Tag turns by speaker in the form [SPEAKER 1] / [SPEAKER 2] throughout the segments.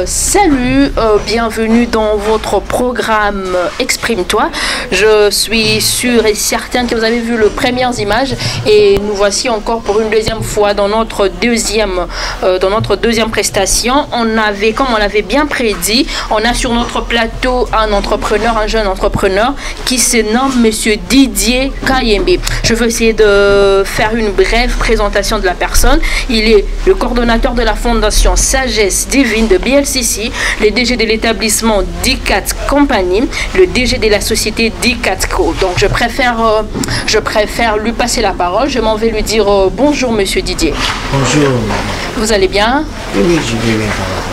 [SPEAKER 1] Salut, bienvenue dans votre programme Exprime-toi. Je suis sûre et certaine que vous avez vu les premières images et nous voici encore pour une deuxième fois dans notre deuxième prestation. Comme on l'avait bien prédit, on a sur notre plateau un jeune entrepreneur qui se nomme Monsieur Didier Kayembe. Je veux essayer de faire une brève présentation de la personne. Il est le coordonnateur de la Fondation Sagesse Divine de BLCC, le DG de l'établissement DICAT Company, le DG de la société DICAT Co. Donc je préfère lui passer la parole. Je m'en vais lui dire bonjour Monsieur Didier.
[SPEAKER 2] Bonjour.
[SPEAKER 1] Vous allez bien?
[SPEAKER 2] Oui, je vais bien.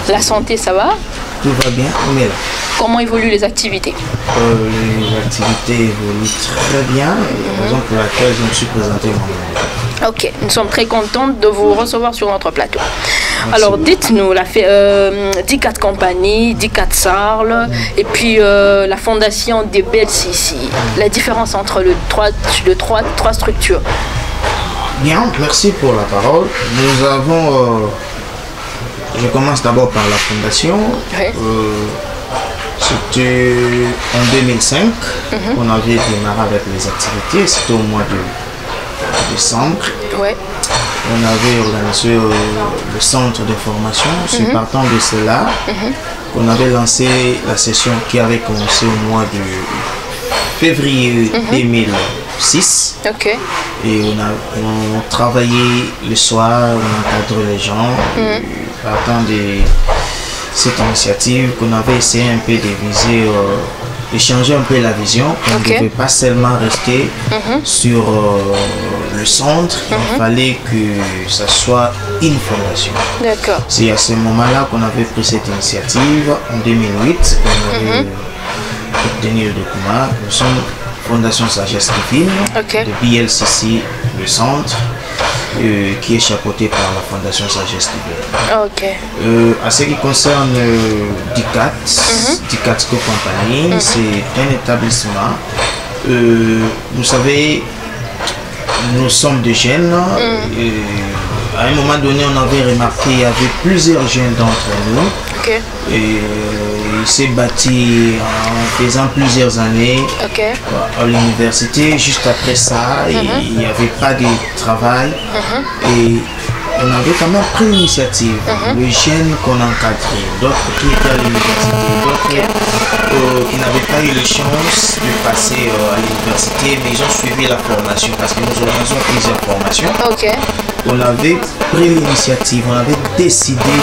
[SPEAKER 1] La santé, ça va?
[SPEAKER 2] Tout va bien, on est là.
[SPEAKER 1] Comment évoluent les activités?
[SPEAKER 2] Les activités évoluent très bien, raison pour laquelle je me suis présenté moi-même.
[SPEAKER 1] Ok, nous sommes très contentes de vous recevoir sur notre plateau.
[SPEAKER 2] Merci.
[SPEAKER 1] Alors dites-nous, DICAT Company, DICAT Sarl, et puis la fondation des BLCC, la différence entre les trois structures.
[SPEAKER 2] Bien, merci pour la parole. Nous avons, je commence d'abord par la fondation.
[SPEAKER 1] Oui.
[SPEAKER 2] C'était en 2005 qu'on avait démarré avec les activités, c'était au mois de décembre.
[SPEAKER 1] Ouais.
[SPEAKER 2] On avait organisé le centre de formation. C'est partant de cela qu'on avait lancé la session qui avait commencé au mois de février 2006.
[SPEAKER 1] Ok.
[SPEAKER 2] Et on travaillait le soir, on encadrait les gens. Partant de cette initiative qu'on avait essayé un peu de viser, échanger un peu la vision. On ne devait pas seulement rester sur le centre, il fallait que ça soit une fondation.
[SPEAKER 1] D'accord.
[SPEAKER 2] C'est à ce moment-là qu'on avait pris cette initiative, en 2008, on avait obtenu le document. Nous sommes Fondation Sagesse Divine de BLCC, le centre, qui est chapeauté par la Fondation Sagesse Divine.
[SPEAKER 1] Ok.
[SPEAKER 2] À ce qui concerne DICAT, DICAT Co Company, c'est un établissement. Vous savez, nous sommes des jeunes. À un moment donné, on avait remarqué qu'il y avait plusieurs jeunes d'entre nous. Et il s'est bâti en faisant plusieurs années à l'université. Juste après ça, il n'y avait pas de travail. Et on avait quand même pris l'initiative. Les jeunes qu'on encadrait, d'autres qui étaient à l'université, d'autres qui n'avaient pas eu la chance de passer à l'université, mais ils ont suivi la formation parce que nous organisons plusieurs formations. On avait pris l'initiative, on avait décidé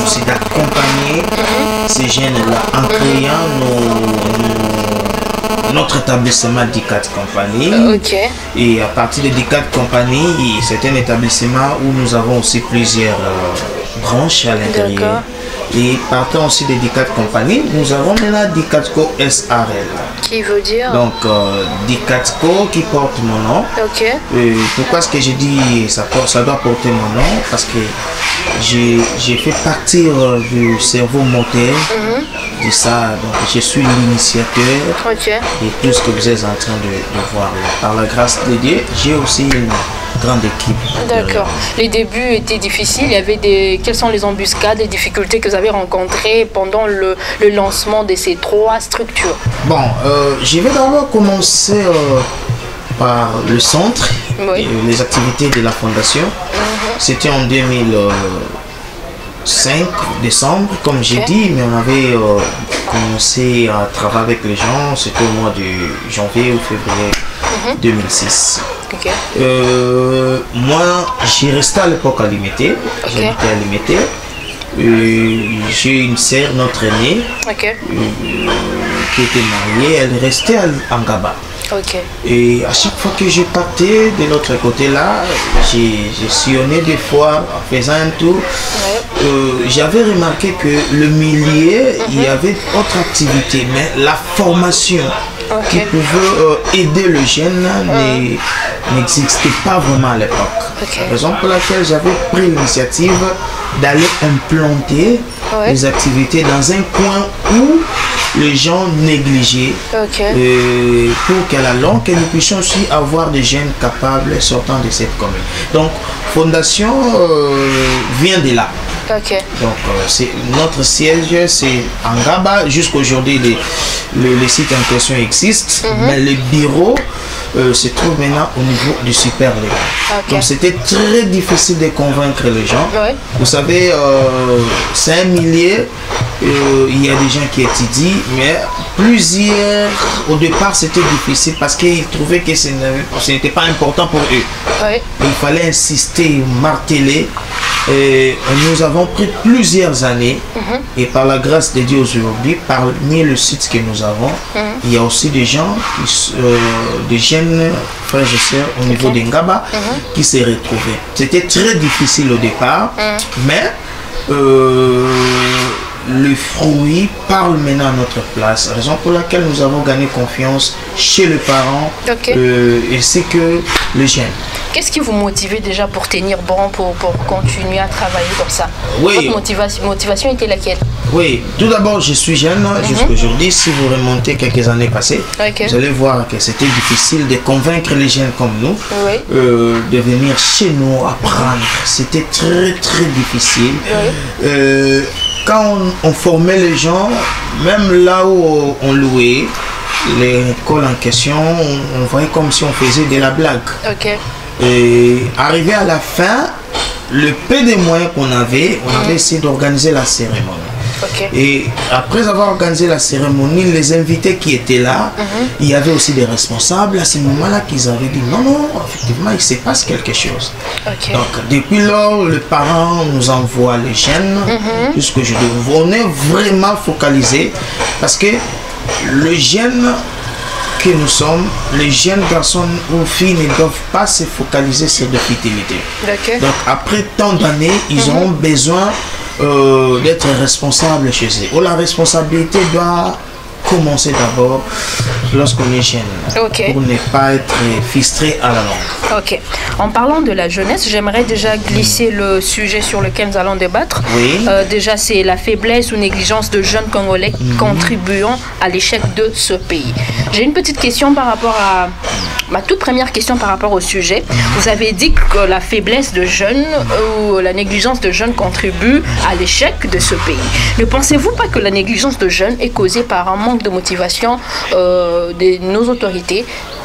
[SPEAKER 2] aussi d'accompagner ces jeunes-là en créant notre établissement DICAT Company. Et à partir de DICAT Company, c'est un établissement où nous avons aussi plusieurs branches à l'intérieur. Et partant aussi de DICAT Company, nous avons maintenant DICAT Co SRL.
[SPEAKER 1] Qui veut dire?
[SPEAKER 2] Donc DICAT Co qui porte mon nom. Pourquoi est-ce que j'ai dit ça doit porter mon nom? Parce que j'ai fait partir du cerveau moteur de ça. Donc je suis l'initiateur de tout ce que vous êtes en train de voir là. Par la grâce de Dieu, j'ai aussi une grande équipe.
[SPEAKER 1] D'accord. Les débuts étaient difficiles. Quelles sont les embuscades, les difficultés que vous avez rencontrées pendant le lancement de ces trois structures? Bon,
[SPEAKER 2] je vais d'abord commencer par le centre, les activités de la fondation. C'était en 2005, décembre, comme j'ai dit, mais on avait commencé à travailler avec les gens. C'était au mois de janvier ou février 2006. Moi, j'ai resté à l'époque à Limité. J'habitais à Limité. J'ai une sœur, notre aînée, qui était mariée. Elle restait à Ngaba. Et à chaque fois que je partais de l'autre côté là, j'ai sillonné des fois en faisant un tour. J'avais remarqué que le milieu, il y avait autre activité, mais la formation qui pouvait aider le jeune n'existait pas vraiment à l'époque. Raison pour laquelle j'avais pris l'initiative d'aller implanter les activités dans un coin où les gens négligeaient pour qu'à la longue, que nous puissions aussi avoir des jeunes capables sortant de cette commune. Donc, Fondation vient de là.
[SPEAKER 1] Ok.
[SPEAKER 2] Donc, notre siège, c'est en Ngaba. Jusqu'aujourd'hui, le site en question existe, mais le bureau se trouve maintenant au niveau du super légal.
[SPEAKER 1] Okay.
[SPEAKER 2] Donc, c'était très difficile de convaincre les gens.
[SPEAKER 1] Ouais.
[SPEAKER 2] Vous savez, c'est un millier. Il y a des gens qui étudient, mais plusieurs, au départ, c'était difficile parce qu'ils trouvaient que ce n'était pas important pour eux.
[SPEAKER 1] Ouais.
[SPEAKER 2] Il fallait insister, marteler. Et nous avons pris plusieurs années et par la grâce de Dieu aujourd'hui, parmi le site que nous avons, il y a aussi des gens, des jeunes frères et sœurs au niveau de Ngaba qui s'est retrouvés. C'était très difficile au départ, mais le fruit parle maintenant à notre place, raison pour laquelle nous avons gagné confiance chez les parents et c'est que les jeunes.
[SPEAKER 1] Qu'est-ce qui vous motivait déjà pour tenir bon, pour continuer à travailler comme ça?
[SPEAKER 2] Oui.
[SPEAKER 1] Votre motivation était laquelle?
[SPEAKER 2] Oui, tout d'abord, je suis jeune jusqu'aujourd'hui. Si vous remontez quelques années passées, vous allez voir que c'était difficile de convaincre les jeunes comme nous de venir chez nous apprendre. C'était très, très difficile. Quand on formait les gens, même là où on louait l'école en question, on voyait comme si on faisait de la blague. Et arrivé à la fin, le peu de moyens qu'on avait, on avait essayé d'organiser la cérémonie. Et après avoir organisé la cérémonie, les invités qui étaient là, il y avait aussi des responsables à ce moment-là qui avaient dit non, effectivement, il se passe quelque chose. Donc, depuis lors, les parents nous envoient les jeunes, puisque on est vraiment focalisé parce que le jeune que nous sommes, les jeunes garçons ou filles ne doivent pas se focaliser sur la fidélité. Donc après tant d'années, ils ont besoin d'être responsables chez eux. Ou la responsabilité doit commencer d'abord lorsqu'on est jeune, pour ne pas être frustré à la longue.
[SPEAKER 1] En parlant de la jeunesse, j'aimerais déjà glisser le sujet sur lequel nous allons débattre. Déjà, c'est la faiblesse ou négligence de jeunes Congolais contribuant à l'échec de ce pays. J'ai une petite question par rapport à... Ma toute première question par rapport au sujet. Vous avez dit que la faiblesse de jeunes ou la négligence de jeunes contribue à l'échec de ce pays. Ne pensez-vous pas que la négligence de jeunes est causée par un manque de motivation de nos autorités?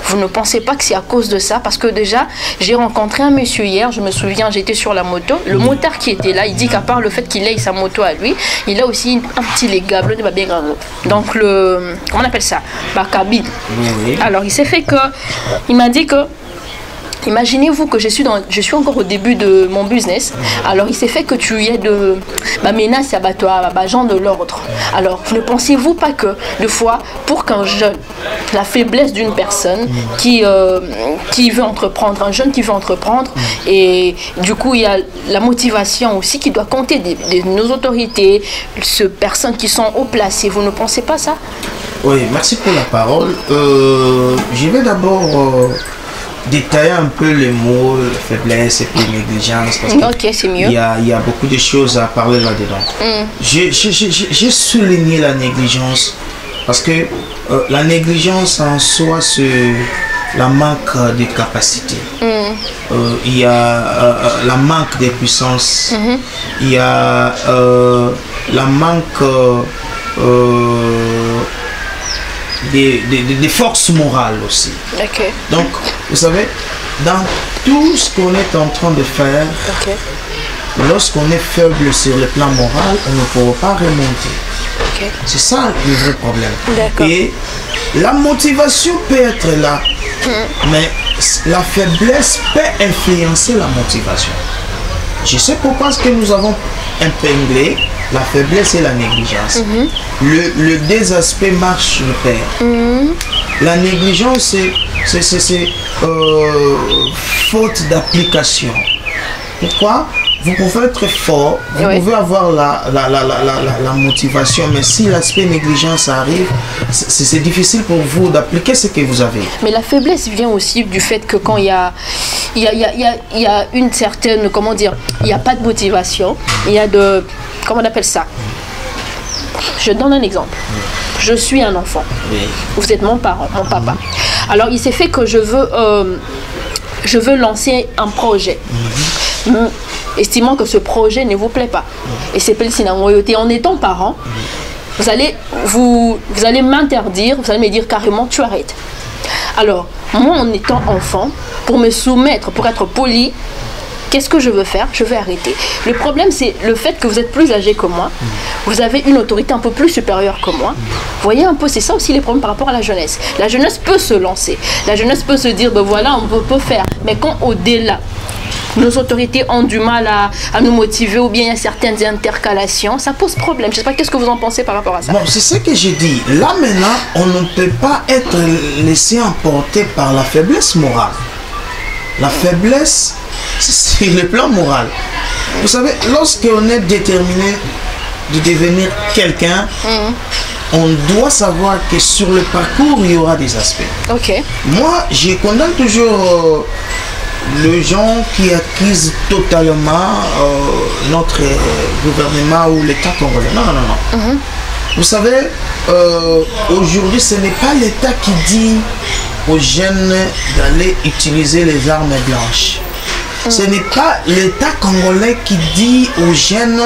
[SPEAKER 1] Vous ne pensez pas que c'est à cause de ça? Parce que déjà, j'ai rencontré un monsieur hier, je me souviens, j'étais sur la moto. Le motard qui était là, il dit qu'à part le fait qu'il ait sa moto à lui, il a aussi un petit légable de bien grand. Donc le... Comment on appelle ça? La cabine. Alors il s'est fait que... Il m'a dit que... Imaginez-vous que je suis encore au début de mon business. Alors, il s'est fait que tu y aies de menaces à gens de l'ordre. Alors, ne pensez-vous pas que, des fois, pour qu'un jeune, la faiblesse d'une personne qui veut entreprendre, un jeune qui veut entreprendre, et du coup, il y a la motivation aussi qui doit compter de nos autorités, ces personnes qui sont haut placées. Vous ne pensez pas ça?
[SPEAKER 2] Oui, merci pour la parole. Je vais d'abord... détailler un peu les mots, faiblesse et puis négligence. Parce
[SPEAKER 1] c'est mieux.
[SPEAKER 2] Il y a beaucoup de choses à parler là-dedans. J'ai souligné la négligence parce que la négligence en soi, c'est la manque de capacité. Il y a la manque de puissance. Il y a la manque des forces morales aussi. Donc, vous savez, dans tout ce qu'on est en train de faire, lorsqu'on est faible sur le plan moral, on ne pourra pas remonter. C'est ça le vrai problème. Et la motivation peut être là, mais la faiblesse peut influencer la motivation. Je sais pourquoi ce que nous avons épinglé la faiblesse et la négligence. Le deux aspects marchent de pair. La négligence, c'est faute d'application. Pourquoi? Vous pouvez être fort, vous pouvez avoir la motivation, mais si l'aspect négligence arrive, c'est difficile pour vous d'appliquer ce que vous avez.
[SPEAKER 1] Mais la faiblesse vient aussi du fait que quand il y a une certaine, comment dire, il n'y a pas de motivation, il y a de, comment on appelle ça? Je donne un exemple. Je suis un enfant. Vous êtes mon parent, mon papa. Alors il s'est fait que je veux lancer un projet. estimant que ce projet ne vous plaît pas. Et c'est en étant parent, vous allez m'interdire, vous allez me dire carrément, tu arrêtes. Alors, moi, en étant enfant, pour me soumettre, pour être poli, qu'est-ce que je veux faire? Je vais arrêter. Le problème, c'est le fait que vous êtes plus âgé que moi. Vous avez une autorité un peu plus supérieure que moi. Vous voyez un peu, c'est ça aussi les problèmes par rapport à la jeunesse. La jeunesse peut se lancer. La jeunesse peut se dire, ben voilà, on peut faire. Mais quand au-delà, nos autorités ont du mal à nous motiver ou bien il y a certaines intercalations, ça pose problème. Je ne sais pas, qu'est-ce que vous en pensez par rapport à ça?
[SPEAKER 2] Bon, c'est ce que j'ai dit. Là, maintenant, on ne peut pas être laissé emporter par la faiblesse morale. La faiblesse, c'est sur le plan moral. Vous savez, lorsqu'on est déterminé de devenir quelqu'un, on doit savoir que sur le parcours, il y aura des aspects.
[SPEAKER 1] Ok.
[SPEAKER 2] Moi, je condamne toujours les gens qui accusent totalement notre gouvernement ou l'État congolais. Non, non, non, non. Vous savez, aujourd'hui, ce n'est pas l'État qui dit aux jeunes d'aller utiliser les armes blanches. Ce n'est pas l'État congolais qui dit aux jeunes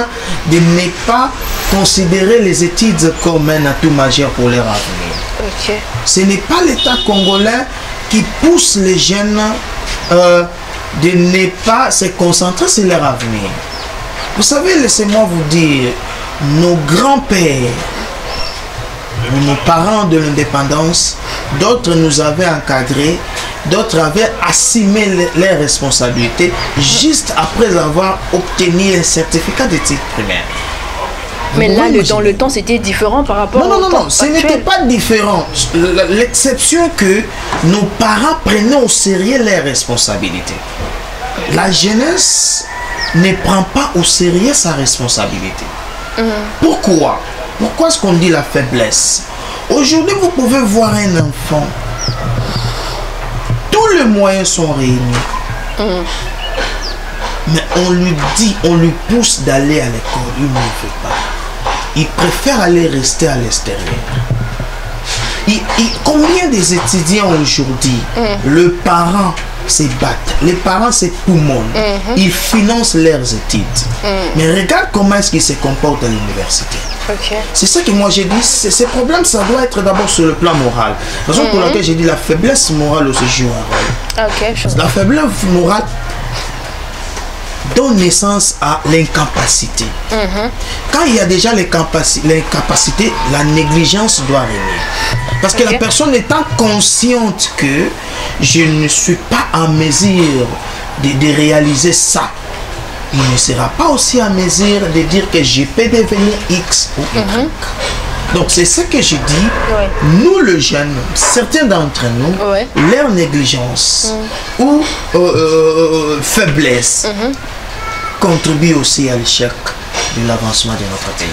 [SPEAKER 2] de ne pas considérer les études comme un atout majeur pour leur avenir.
[SPEAKER 1] Okay.
[SPEAKER 2] Ce n'est pas l'État congolais qui pousse les jeunes de ne pas se concentrer sur leur avenir. Vous savez, laissez-moi vous dire, nos grands-pères, nos parents de l'indépendance, d'autres nous avaient encadrés, d'autres avaient assumé leurs responsabilités juste après avoir obtenu un certificat d'études primaires.
[SPEAKER 1] Mais là, dans le temps, c'était différent par rapport
[SPEAKER 2] non, non, ce n'était pas différent. L'exception que nos parents prenaient au sérieux leurs responsabilités. La jeunesse ne prend pas au sérieux sa responsabilité. Pourquoi? Pourquoi est-ce qu'on dit la faiblesse? Aujourd'hui, vous pouvez voir un enfant. Tous les moyens sont réunis. Mais on lui dit, on lui pousse d'aller à l'école. Il ne le fait pas. Il préfère aller rester à l'extérieur. Combien des étudiants aujourd'hui, le parent se battent, les parents se poumonnent, ils financent leurs études. Mais regarde comment est-ce qu'ils se comportent à l'université. C'est ça que moi j'ai dit, ces problèmes, ça doit être d'abord sur le plan moral. Raison pour laquelle j'ai dit la faiblesse morale aussi joue un rôle. La faiblesse morale donne naissance à l'incapacité. Quand il y a déjà l'incapacité, la négligence doit régner. Parce que la personne étant consciente que je ne suis pas en mesure de réaliser ça, il ne sera pas aussi en mesure de dire que je peux devenir X ou Y. Donc c'est ce que je dis. Nous les jeunes, certains d'entre nous, leur négligence ou faiblesse contribue aussi à l'échec de l'avancement de notre pays.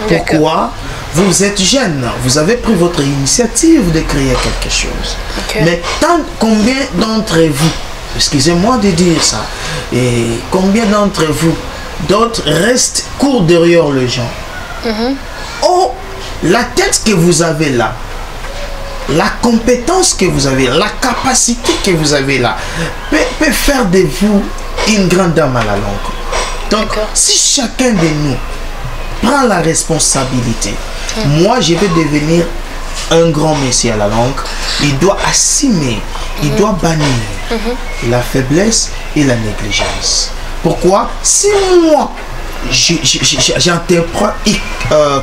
[SPEAKER 2] Pourquoi? Vous êtes jeune, vous avez pris votre initiative de créer quelque chose. Mais combien d'entre vous, excusez-moi de dire ça, et combien d'entre vous, d'autres restent court derrière les gens? Oh, la tête que vous avez là, la compétence que vous avez, la capacité que vous avez là, peut faire de vous une grande dame à la longue. Donc, si chacun de nous prend la responsabilité, moi je vais devenir un grand messie à la langue, il doit assumer, il doit bannir la faiblesse et la négligence. Pourquoi? Si moi j'interprète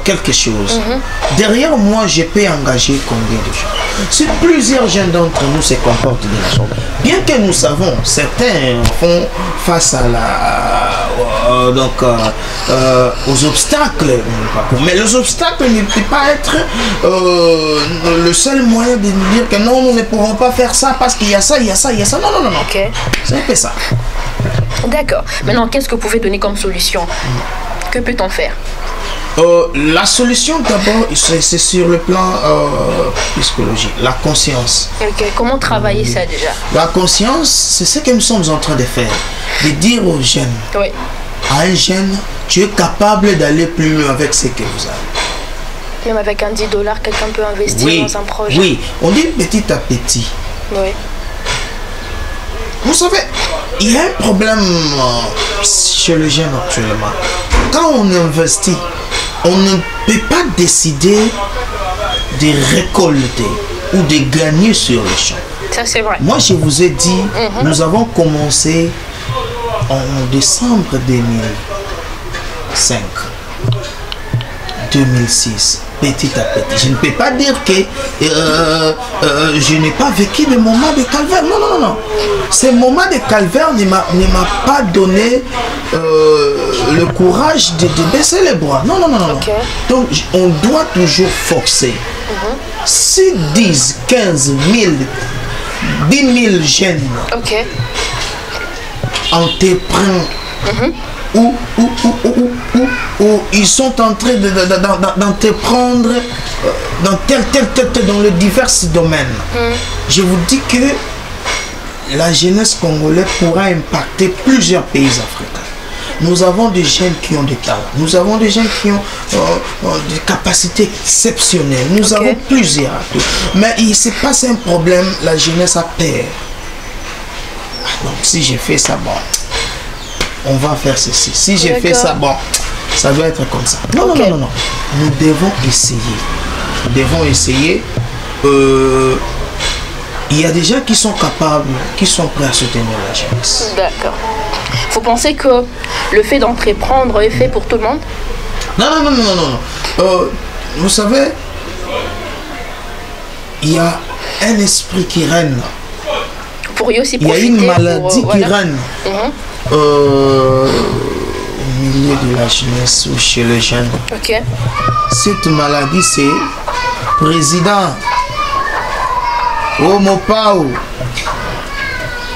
[SPEAKER 2] quelque chose, derrière moi je peux engager combien de gens? Si plusieurs jeunes d'entre nous se comportent de la sorte, bien que nous savons, certains font face à aux obstacles, mais les obstacles ne peuvent pas être le seul moyen de nous dire que non, nous ne pouvons pas faire ça parce qu'il y a ça, il y a ça, il y a ça. Non, non, non, non. C'est un peu ça.
[SPEAKER 1] D'accord. Maintenant, qu'est-ce que vous pouvez donner comme solution? Que peut-on faire?
[SPEAKER 2] La solution d'abord, c'est sur le plan psychologique, la conscience.
[SPEAKER 1] Comment travailler ça déjà? La
[SPEAKER 2] conscience, c'est ce que nous sommes en train de faire. De dire aux jeunes, à un jeune, tu es capable d'aller plus loin avec ce que vous avez.
[SPEAKER 1] Même avec un $10, quelqu'un peut investir dans un projet.
[SPEAKER 2] Oui, on dit petit à petit. Vous savez, il y a un problème chez les jeunes actuellement. Quand on investit, on ne peut pas décider de récolter ou de gagner sur le champ.
[SPEAKER 1] Ça, c'est vrai.
[SPEAKER 2] Moi, je vous ai dit, nous avons commencé en décembre 2005, 2006, petit à petit. Je ne peux pas dire que je n'ai pas vécu de moments de calvaire. Non, non, non, non. Ces moments de calvaire ne m'a pas donné le courage de baisser les bras. Non, non, non, non.
[SPEAKER 1] Okay.
[SPEAKER 2] Donc, on doit toujours forcer. Si 10, 15 000, 10 000 jeunes entreprennent ou ils sont en train d'entreprendre dans dans les divers domaines. Je vous dis que la jeunesse congolaise pourra impacter plusieurs pays africains. Nous avons des jeunes qui ont des talents. Nous avons des jeunes qui ont des capacités exceptionnelles. Nous avons plusieurs. Mais il se passe un problème, la jeunesse a peur. Donc si j'ai fait ça, bon, on va faire ceci. Si j'ai fait ça, bon, ça doit être comme ça. Non, non, non, non, non. Nous devons essayer. Nous devons essayer. Il y a des gens qui sont capables, qui sont prêts à soutenir la jeunesse.
[SPEAKER 1] D'accord. Vous pensez que le fait d'entreprendre est fait pour tout le monde?
[SPEAKER 2] Non, non, non, non, non, non. Vous savez, il y a un esprit qui règne.
[SPEAKER 1] Vous pourriez aussi
[SPEAKER 2] il y a une maladie
[SPEAKER 1] pour,
[SPEAKER 2] qui règne au milieu de la jeunesse ou chez les jeunes. Cette maladie, c'est président. Oh Mopao.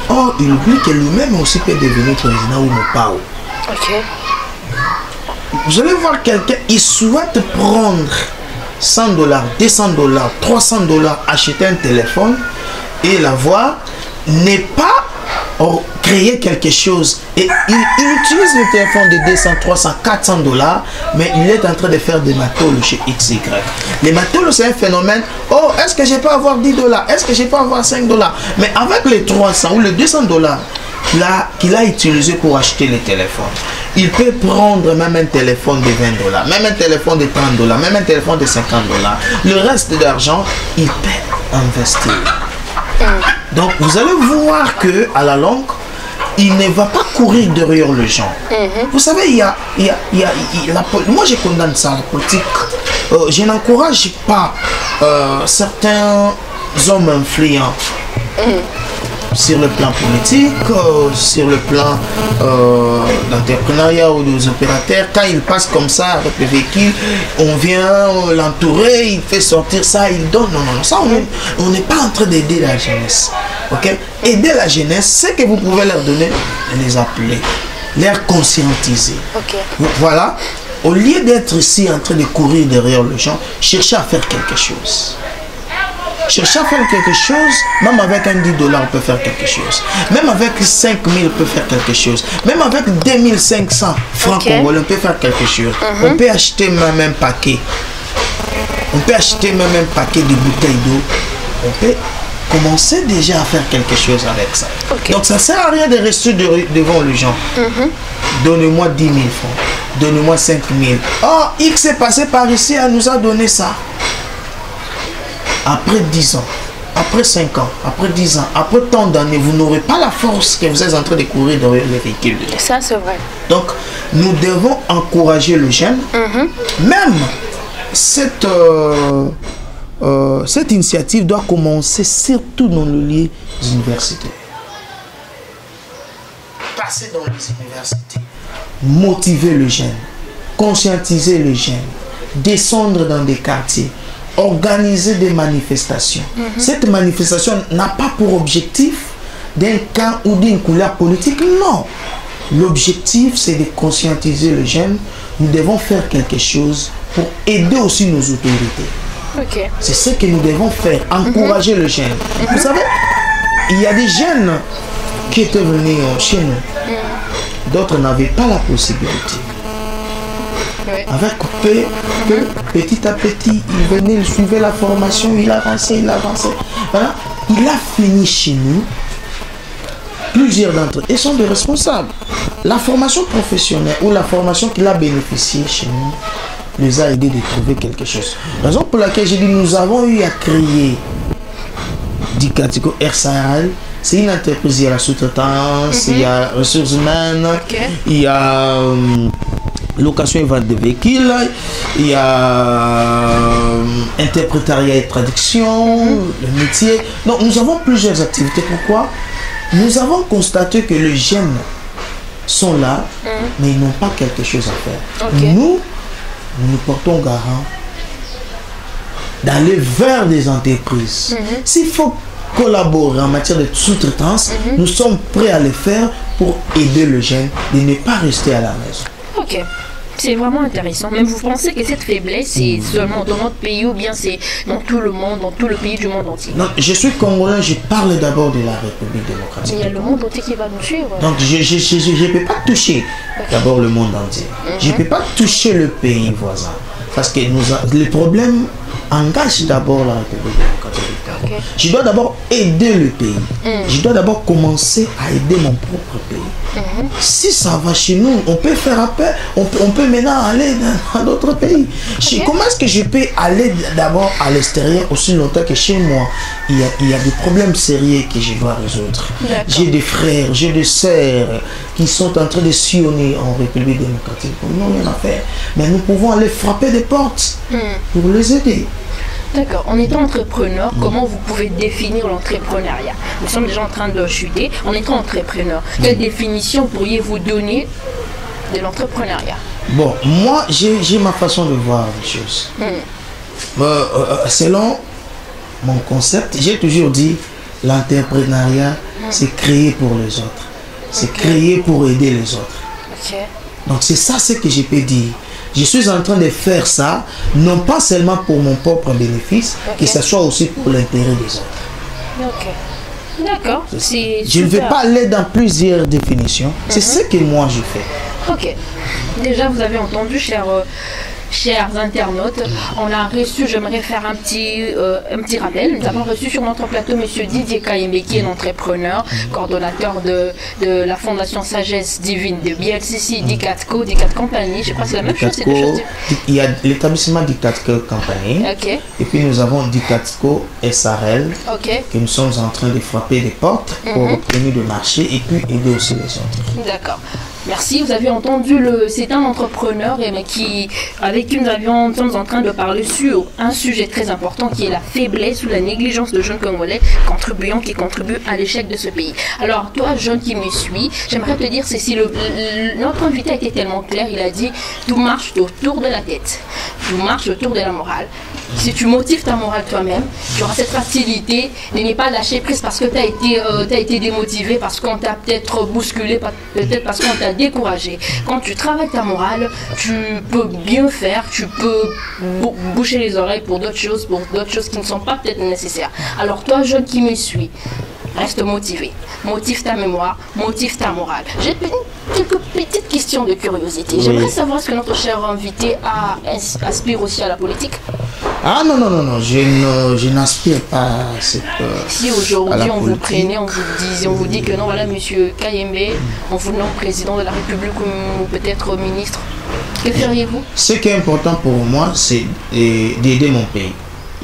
[SPEAKER 2] Oh, il oublie que lui-même aussi peut devenir président ou Mopao. Vous allez voir quelqu'un, il souhaite prendre 100 $, 200 $, 300 $, acheter un téléphone et l'avoir, n'est pas créer quelque chose. Et il utilise le téléphone de 200, 300, 400 $, mais il est en train de faire des matoles chez XY. Les matoles, c'est un phénomène. Oh, est-ce que je peux avoir 10 $? Est-ce que je peux avoir 5 $? Mais avec les 300 ou les 200 $ qu'il a utilisé pour acheter les téléphones, il peut prendre même un téléphone de 20 $, même un téléphone de 30 $, même un téléphone de 50 $. Le reste de l'argent, il peut investir. Donc vous allez voir que à la longue, il ne va pas courir derrière les gens. Vous savez, moi je condamne ça, la politique. Je n'encourage pas certains hommes influents sur le plan politique, sur le plan d'entrepreneuriat ou des opérateurs. Quand il passe comme ça avec le véhicule, on vient l'entourer, il fait sortir ça, il donne. Non, non, non, ça on n'est pas en train d'aider la jeunesse. Aider la jeunesse, c'est que vous pouvez leur donner, les appeler, les conscientiser. Voilà, au lieu d'être ici en train de courir derrière les gens, cherchez à faire quelque chose. Chercher à faire quelque chose, même avec un 10 $, on peut faire quelque chose. Même avec 5 000, on peut faire quelque chose. Même avec 2500 francs congolais, on peut faire quelque chose. On peut acheter même un paquet. On peut acheter même un paquet de bouteilles d'eau. On peut commencer déjà à faire quelque chose avec ça. Donc ça ne sert à rien de rester devant les gens. Donnez-moi 10 000 francs. Donnez-moi 5 000. Oh, X est passé par ici, elle nous a donné ça. Après 10 ans, après 5 ans, après 10 ans, après tant d'années, vous n'aurez pas la force que vous êtes en train de courir derrière les véhicules.
[SPEAKER 1] Ça, c'est vrai.
[SPEAKER 2] Donc, nous devons encourager le jeune. Même cette initiative doit commencer surtout dans le lieu des universités. Passer dans les universités, motiver le jeune, conscientiser le jeune, descendre dans des quartiers, organiser des manifestations. Cette manifestation n'a pas pour objectif d'un camp ou d'une couleur politique, non. L'objectif, c'est de conscientiser les jeunes. Nous devons faire quelque chose pour aider aussi nos autorités. C'est ce que nous devons faire, encourager les jeunes. Vous savez, il y a des jeunes qui étaient venus chez nous. D'autres n'avaient pas la possibilité. Avec petit à petit, il venait, il suivait la formation, il avançait, il avançait. Voilà. Il a fini chez nous. plusieurs d'entre eux sont des responsables. La formation professionnelle ou la formation qu'il a bénéficié chez nous nous a aidé de trouver quelque chose. Raison pour laquelle j'ai dit nous avons eu à créer Dicatico Air Sahel. C'est une entreprise, il y a la sous-traitance, il y a ressources humaines, il y a location et vente de véhicules, il y a interprétariat et traduction, le métier. Donc nous avons plusieurs activités. Pourquoi? Nous avons constaté que les jeunes sont là, mais ils n'ont pas quelque chose à faire. Nous portons garant d'aller vers des entreprises. S'il faut collaborer en matière de sous-traitance, nous sommes prêts à le faire pour aider le jeune de ne pas rester à la maison.
[SPEAKER 1] Ok. C'est vraiment intéressant. Mais vous pensez que cette faiblesse, c'est seulement dans notre pays ou bien c'est dans tout le monde, dans tout le pays du monde entier?
[SPEAKER 2] Non, je suis congolais, je parle d'abord de la République démocratique.
[SPEAKER 1] Mais il y a le monde entier qui va nous suivre.
[SPEAKER 2] Donc je ne peux pas toucher d'abord le monde entier. Je ne peux pas toucher le pays voisin. Parce que les problèmes engagent d'abord la République démocratique. Je dois d'abord aider le pays. Je dois d'abord commencer à aider mon propre pays. Si ça va chez nous, on peut faire appel, on peut maintenant aller dans d'autres pays. Comment est-ce que je peux aller d'abord à l'extérieur aussi longtemps que chez moi? Il y a des problèmes sérieux que je dois résoudre. J'ai des frères, j'ai des sœurs qui sont en train de sillonner en République démocratique. Nous n'avons rien à faire. Mais nous pouvons aller frapper des portes pour les aider.
[SPEAKER 1] D'accord. En étant entrepreneur, comment vous pouvez définir l'entrepreneuriat? Nous sommes déjà en train de chuter. En étant entrepreneur, quelle définition pourriez-vous donner de l'entrepreneuriat?
[SPEAKER 2] Bon, moi, j'ai ma façon de voir les choses. Selon mon concept, j'ai toujours dit l'entrepreneuriat, c'est créer pour les autres. C'est créer pour aider les autres. Donc, c'est ça ce que je peux dire. Je suis en train de faire ça, non pas seulement pour mon propre bénéfice, que ce soit aussi pour l'intérêt des autres.
[SPEAKER 1] D'accord.
[SPEAKER 2] Je ne vais pas aller dans plusieurs définitions. C'est ce que moi je fais.
[SPEAKER 1] Ok. Déjà, vous avez entendu, chers internautes, on a reçu, j'aimerais faire un petit rappel. Nous avons reçu sur notre plateau M. Didier Kayembe, qui est l'entrepreneur, coordonnateur de la Fondation Sagesse Divine de BLCC, Dicatco Company. Je crois que c'est la même chose, c'est deux choses.
[SPEAKER 2] Il y a l'établissement Dicatco Company. Et puis nous avons Dicatco SRL, que nous sommes en train de frapper des portes pour obtenir des marchés et puis aider aussi les autres.
[SPEAKER 1] D'accord. Merci, vous avez entendu, c'est un entrepreneur avec qui nous sommes en train de parler sur un sujet très important qui est la faiblesse ou la négligence de jeunes Congolais qui contribuent à l'échec de ce pays. Alors toi, jeune qui me suis, j'aimerais te dire, notre invité a été tellement clair, il a dit tout marche autour de la tête, tout marche autour de la morale. Si tu motives ta morale toi-même, tu auras cette facilité de ne pas lâcher prise parce que tu as été démotivé, parce qu'on t'a peut-être bousculé, peut-être parce qu'on t'a découragé. Quand tu travailles ta morale, tu peux bien faire, tu peux boucher les oreilles pour d'autres choses qui ne sont pas peut-être nécessaires. Alors toi, jeune qui me suis, reste motivé. Motive ta mémoire, motive ta morale. J'ai quelques petites questions de curiosité. J'aimerais savoir ce que notre cher invité aspire aussi à la politique.
[SPEAKER 2] Ah non, je n'aspire pas à cette...
[SPEAKER 1] Si aujourd'hui on vous prenait, on vous dit que non, voilà, monsieur Kayembe, on vous nomme président de la République ou peut-être ministre, que feriez-vous?
[SPEAKER 2] Ce qui est important pour moi, c'est d'aider mon pays.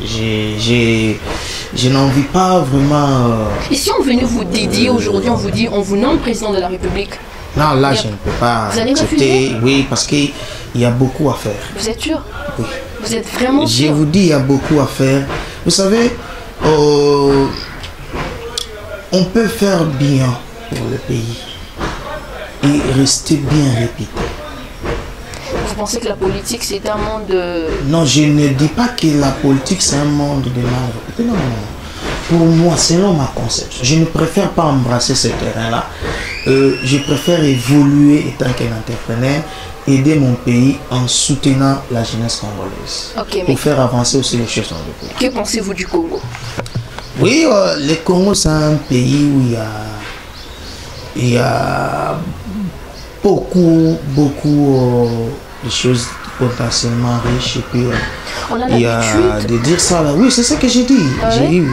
[SPEAKER 2] Je n'en vis pas vraiment...
[SPEAKER 1] Et si on venait vous dédier aujourd'hui, on vous dit, on vous nomme président de la République?
[SPEAKER 2] Non, là, je ne peux pas accepter. Oui, parce qu'il y a beaucoup à faire.
[SPEAKER 1] Vous êtes sûr?
[SPEAKER 2] Oui.
[SPEAKER 1] Vous êtes vraiment sûr?
[SPEAKER 2] Je vous dis, il y a beaucoup à faire. Vous savez, on peut faire bien pour le pays et rester bien réputé.
[SPEAKER 1] Vous pensez que la politique, c'est un monde de...
[SPEAKER 2] Non, je ne dis pas que la politique, c'est un monde de mal réputé. Non. Pour moi, selon ma conception, je ne préfère pas embrasser ce terrain-là. Je préfère évoluer étant qu'un entrepreneur, aider mon pays en soutenant la jeunesse congolaise. Pour faire avancer aussi les choses dans le pays.
[SPEAKER 1] Que pensez-vous du Congo?
[SPEAKER 2] Oui, le Congo, c'est un pays où il y a beaucoup de choses potentiellement riches. Et puis, il y a de dire ça là. Oui, c'est ce que j'ai dit. J'ai eu.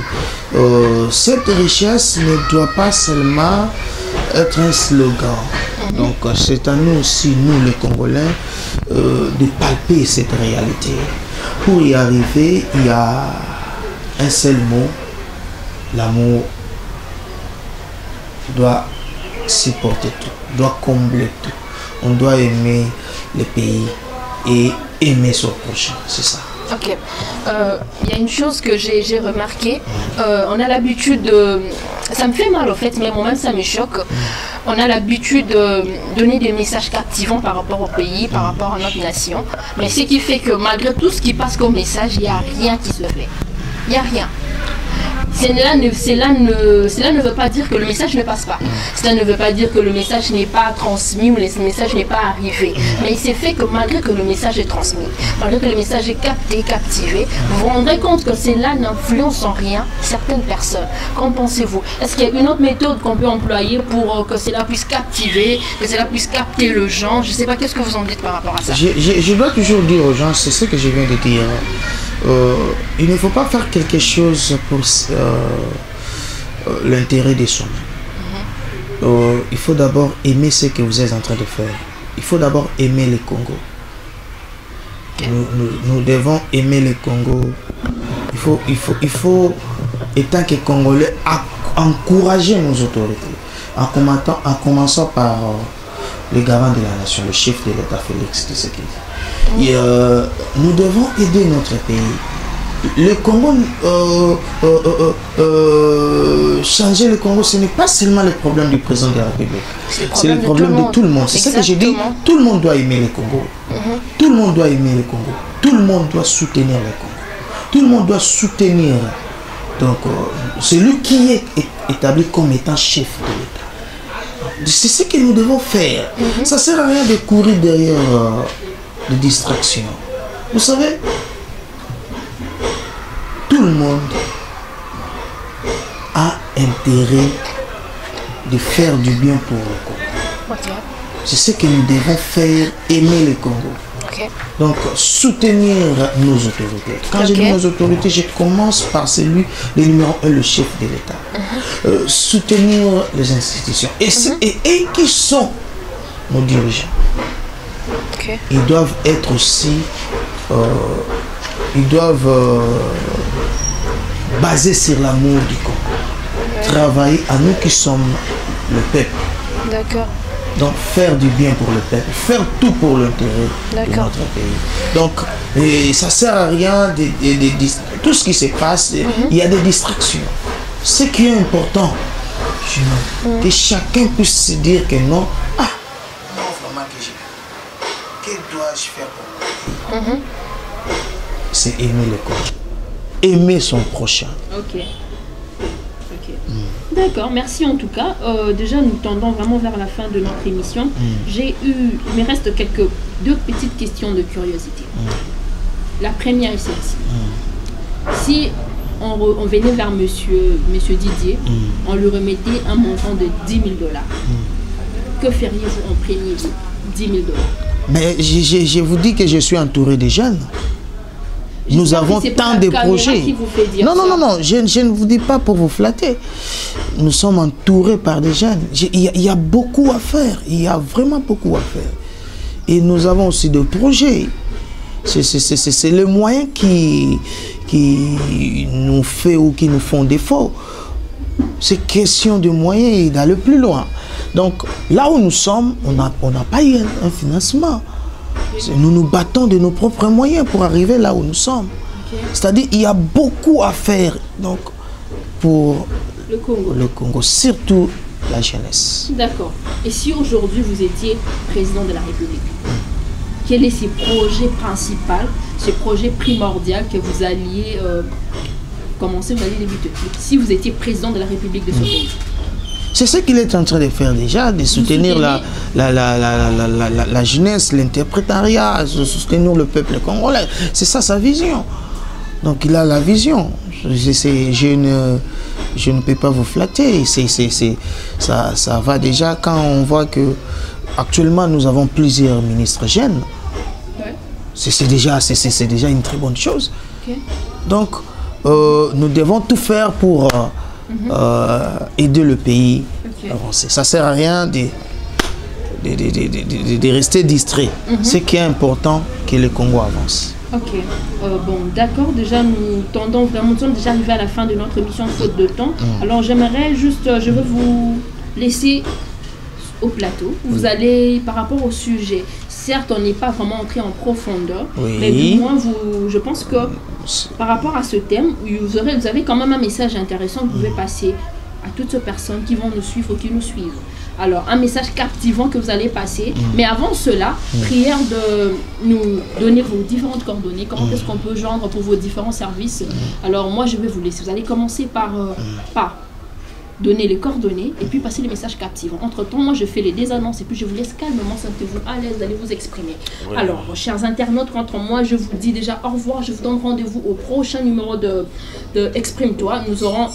[SPEAKER 2] Cette richesse ne doit pas seulement être un slogan. Donc c'est à nous aussi, nous les Congolais, de palper cette réalité. Pour y arriver, il y a un seul mot, l'amour doit supporter tout, doit combler tout. On doit aimer le pays et aimer son prochain, c'est ça.
[SPEAKER 1] Ok. Il y a une chose que j'ai remarqué. On a l'habitude de... Ça me fait mal au fait, mais moi-même ça me choque. On a l'habitude de donner des messages captivants par rapport au pays, par rapport à notre nation. Mais ce qui fait que malgré tout ce qui passe comme message, il n'y a rien qui se fait. Il n'y a rien. Cela ne veut pas dire que le message ne passe pas. Cela ne veut pas dire que le message n'est pas transmis ou le message n'est pas arrivé. Mais il s'est fait que malgré que le message est transmis, malgré que le message est capté, captivé, vous vous rendrez compte que cela n'influence en rien certaines personnes. Qu'en pensez-vous? Est-ce qu'il y a une autre méthode qu'on peut employer pour que cela puisse captiver, que cela puisse capter le gens? Je ne sais pas, qu'est-ce que vous en dites par rapport à ça?
[SPEAKER 2] Je dois toujours dire aux gens, c'est ce que je viens de dire. Il ne faut pas faire quelque chose pour l'intérêt des soi. Il faut d'abord aimer ce que vous êtes en train de faire. Il faut d'abord aimer le Congo. Nous devons aimer le Congo. Il faut étant que Congolais, encourager nos autorités. En commençant par le garant de la nation, le chef de l'État, Félix Tshisekedi. Et, nous devons aider notre pays. Le Congo, changer le Congo, ce n'est pas seulement le problème du président de la République. C'est le problème de tout le monde. C'est ce que j'ai dit. Tout le monde doit aimer le Congo. Tout le monde doit aimer le Congo. Tout le monde doit soutenir le Congo. Tout le monde doit soutenir. Donc, celui qui est établi comme étant chef de l'État. C'est ce que nous devons faire. Ça ne sert à rien de courir derrière des distractions. Vous savez, tout le monde a intérêt de faire du bien pour le Congo. C'est ce que nous devons faire, aimer le Congo. Donc, soutenir nos autorités. Quand je dis nos autorités, je commence par celui, le numéro 1, le chef de l'État. Soutenir les institutions. Et qui sont nos dirigeants? Ils doivent être aussi... ils doivent baser sur l'amour du Congo. Travailler à nous qui sommes le peuple.
[SPEAKER 1] D'accord.
[SPEAKER 2] Donc faire du bien pour le peuple, faire tout pour l'intérêt de notre pays. Donc ça ne sert à rien tout ce qui se passe, il y a des distractions. Ce qui est important, que chacun puisse se dire que non, non vraiment que dois-je faire pour moi? C'est aimer le Congo, aimer son prochain.
[SPEAKER 1] Ok. D'accord, merci en tout cas. Déjà, nous tendons vraiment vers la fin de notre émission. Il me reste deux petites questions de curiosité. La première est celle-ci. Si on venait vers monsieur Didier, on lui remettait un montant de 10 000 $, que feriez-vous en premier lieu? 10 000 $.
[SPEAKER 2] Mais je vous dis que je suis entouré de jeunes. Nous avons tant de projets. Non, je ne vous dis pas pour vous flatter. Nous sommes entourés par des jeunes. Il y a beaucoup à faire. Il y a vraiment beaucoup à faire. Et nous avons aussi des projets. C'est le moyen qui nous fait ou qui nous font défaut. C'est question de moyens et d'aller plus loin. Donc, là où nous sommes, on n'a pas eu un financement. Nous nous battons de nos propres moyens pour arriver là où nous sommes. C'est-à-dire qu'il y a beaucoup à faire donc, pour le Congo, surtout la jeunesse.
[SPEAKER 1] D'accord. Et si aujourd'hui vous étiez président de la République, quel est ce projet principal, ce projet primordial que vous alliez commencer, vous alliez débuter? Si vous étiez président de la République de ce pays.
[SPEAKER 2] C'est ce qu'il est en train de faire déjà, de soutenir la jeunesse, l'interprétariat, de soutenir le peuple congolais. C'est ça sa vision. Donc il a la vision. Je ne peux pas vous flatter. Ça va déjà quand on voit que actuellement nous avons plusieurs ministres jeunes. C'est déjà une très bonne chose. Donc nous devons tout faire pour aider le pays avancer. Ça ne sert à rien de rester distrait. Ce qui est important, que le Congo avance.
[SPEAKER 1] Ok, bon, d'accord. Déjà, nous sommes déjà arrivés à la fin de notre émission faute de temps. Alors, j'aimerais juste, je veux vous laisser au plateau. Vous allez, par rapport au sujet, certes, on n'est pas vraiment entré en profondeur, mais du moins, je pense que par rapport à ce thème, vous avez quand même un message intéressant que vous pouvez passer à toutes ces personnes qui vont nous suivre ou qui nous suivent. Alors, un message captivant que vous allez passer. Mais avant cela, prière de nous donner vos différentes coordonnées. Comment est-ce qu'on peut joindre pour vos différents services? Alors, moi, je vais vous laisser. Vous allez commencer par donner les coordonnées et puis passer les messages captivants. Entre-temps, moi, je fais les désannonces et puis je vous laisse calmement, sentez-vous à l'aise d'aller vous exprimer. Alors, chers internautes, contre moi, je vous dis déjà au revoir. Je vous donne rendez-vous au prochain numéro de Exprime-toi. Nous aurons,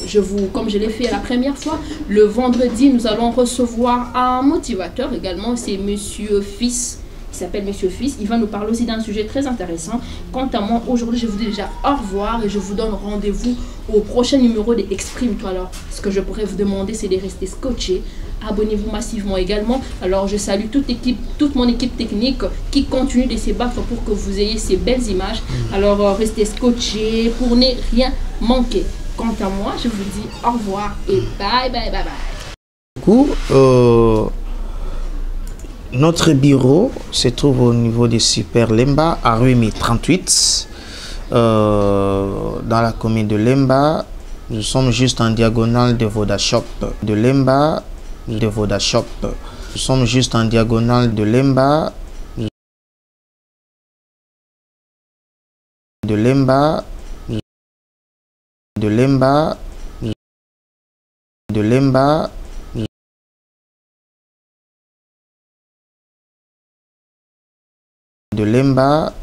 [SPEAKER 1] comme je l'ai fait la première fois, le vendredi, nous allons recevoir un motivateur également. C'est Monsieur Fils. Il s'appelle Monsieur Fils. Il va nous parler aussi d'un sujet très intéressant. Quant à moi, aujourd'hui, je vous dis déjà au revoir et je vous donne rendez-vous au prochain numéro de Exprime-toi. Alors, ce que je pourrais vous demander, c'est de rester scotché. Abonnez-vous massivement également. Alors, je salue toute mon équipe technique qui continue de se battre pour que vous ayez ces belles images. Alors, restez scotché pour ne rien manquer. Quant à moi, je vous dis au revoir et bye, bye, bye, bye.
[SPEAKER 2] Du coup, notre bureau se trouve au niveau de Super Lemba, à Rumi 38, dans la commune de Lemba. Nous sommes juste en diagonale de Vodashop de Lemba, de Vodashop. Nous sommes juste en diagonale de Lemba, de Lemba, de Lemba, de Lemba, de Lemba.